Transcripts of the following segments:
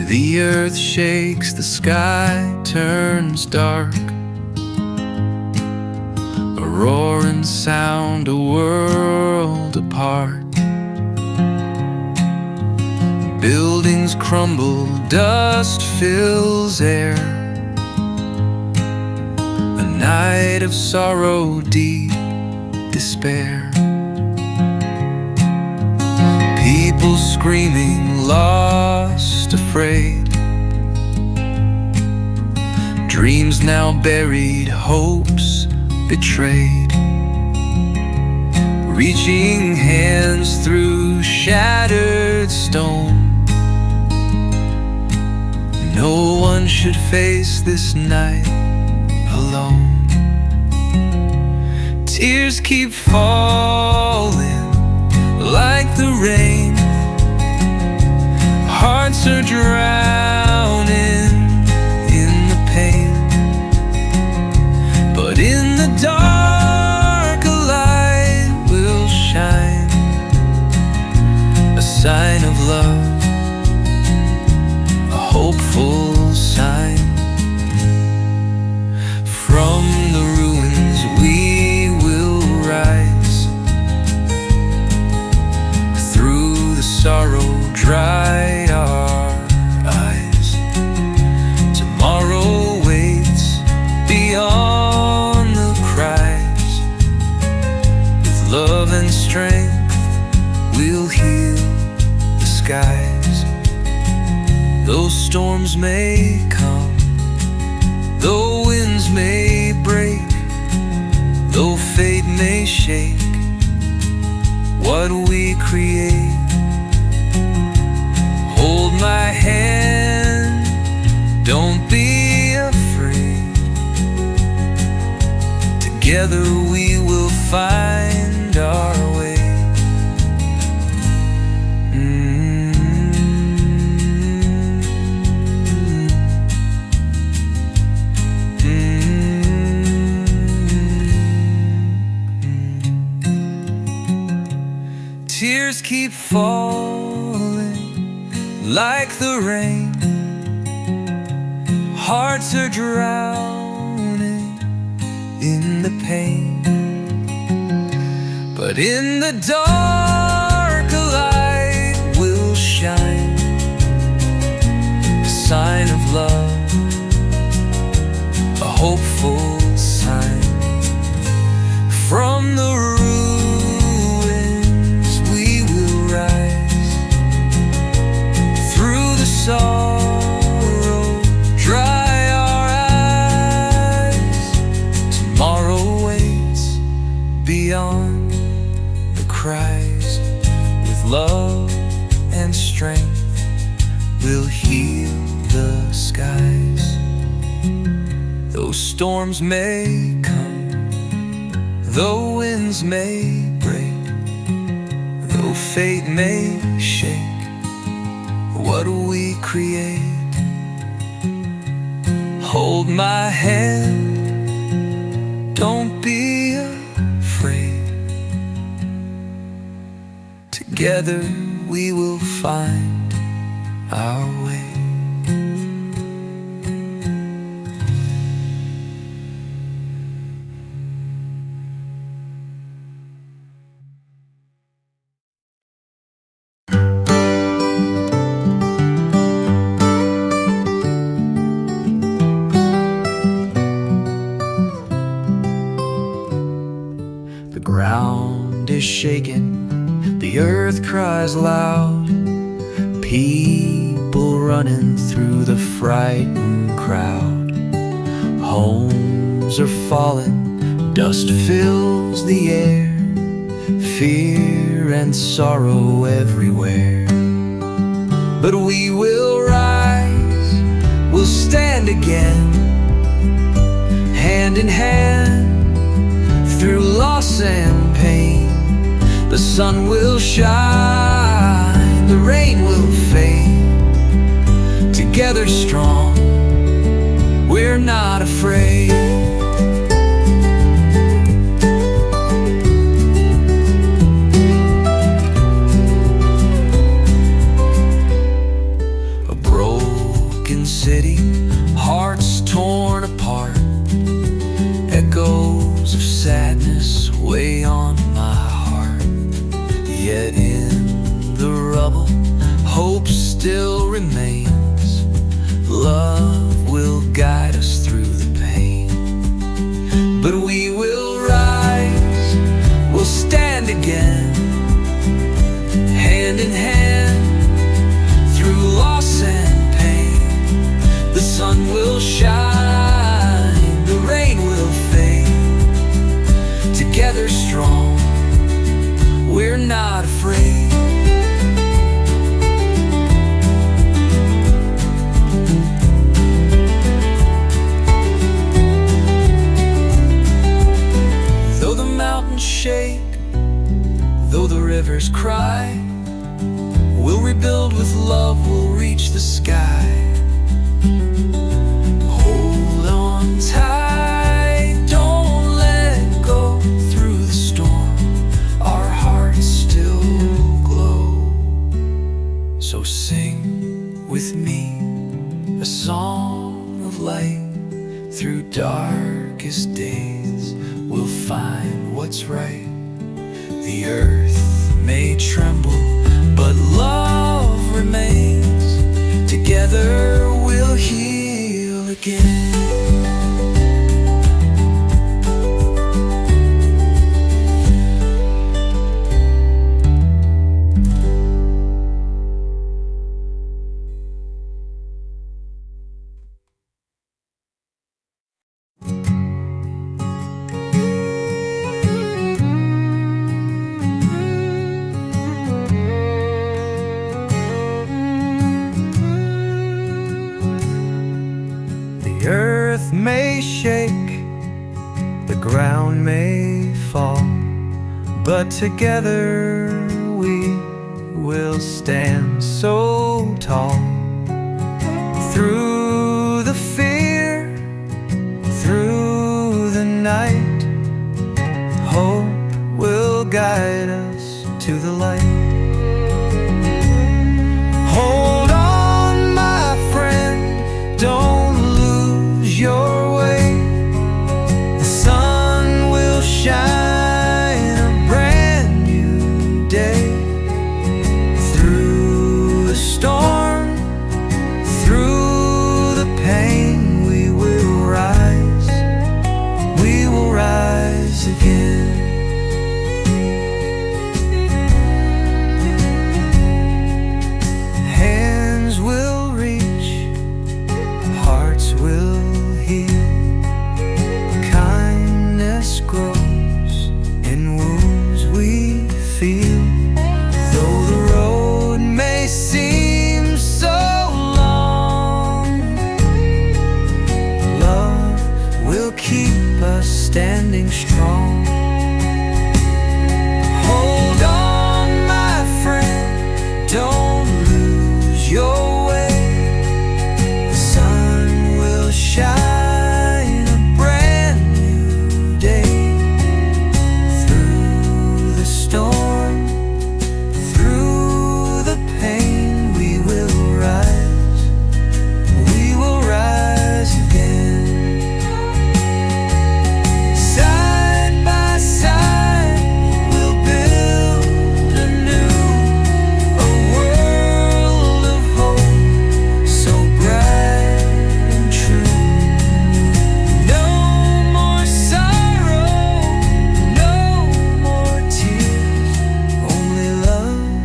The earth shakes, the sky turns dark. A roaring sound, a world apart. Buildings crumble, dust fills air. A night of sorrow, deep despair. People screaming, lost, afraid. Dreams now buried, hopes betrayed. Reaching hands through shattered stone. No one should face this night alone. Tears keep falling like the rain. Hearts are drowning in the pain. But in the dark a light will shine, a sign of love, a hopeful sign. From the ruins we will rise, through the sorrow dry our eyes. Tomorrow waits beyond the cries. With love and strength we'll heal the skies. Though storms may come, though winds may break, though fate may shake what we create, hold my hand, don't be afraid. Together we will find our way. Tears keep falling like the rain. Hearts are drowning in the pain. But in the dark a light will shine, a sign of love, a hopeful sign. From the sorrow dry our eyes. Tomorrow waits beyond the cries. With love and strength we'll heal the skies. Though storms may come, though winds may break, though fate may shake what we create, hold my hand, don't be afraid. Together we will find our way. The ground is shaken, the earth cries loud. People running through the frightened crowd. Homes are falling, dust fills the air. Fear and sorrow everywhere. But we will rise, we'll stand again, hand in hand. Through loss and pain, the sun will shine, the rain will fade. Together strong, we're not afraid. A broken trouble, hope still remains. Love will guide us through the pain. But we will rise, we'll stand again, hand in hand, through loss and pain. The sun will shine, the rain will fade. Together strong, we're not afraid. Though the mountains shake, though the rivers cry, we'll rebuild with love, we'll reach the sky. Hold on tight, don't let go. Through the storm, our hearts still glow. So sing with me a song of light. Through darkest days, we'll find what's right. The earth may tremble, but love remains. Together we'll heal again. The earth may shake, the ground may fall, but together we will stand so tall. Through the fear, through the night, hope will guide us to the light. Hold on, my friend, don't your way. The sun will shine a brand new day. Through the storm, through the pain, we will rise again. Hands will reach, hearts will heal. Kindness grows in wounds we feel. Though the road may seem so long, love will keep us standing strong. Hold on, my friend, don't lose your way. The sun will shine a brand new day. Through the storm, through the pain, we will rise again. Side by side, we'll build anew a world of hope so bright and true. No more sorrow, no more tears, only love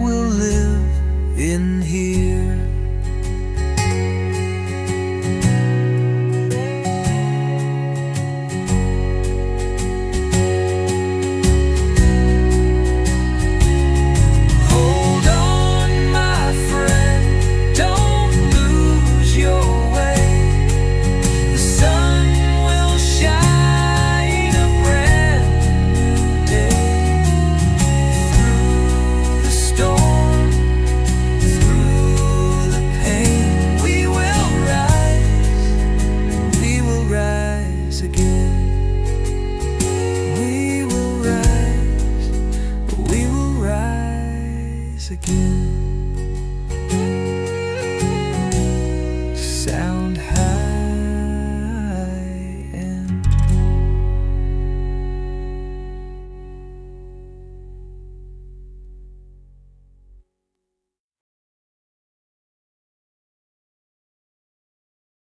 will live in here. Hold on, my friend, don't lose your way. The sun will shine a brand new day. Through the storm, through the pain, we will rise again. We will rise again.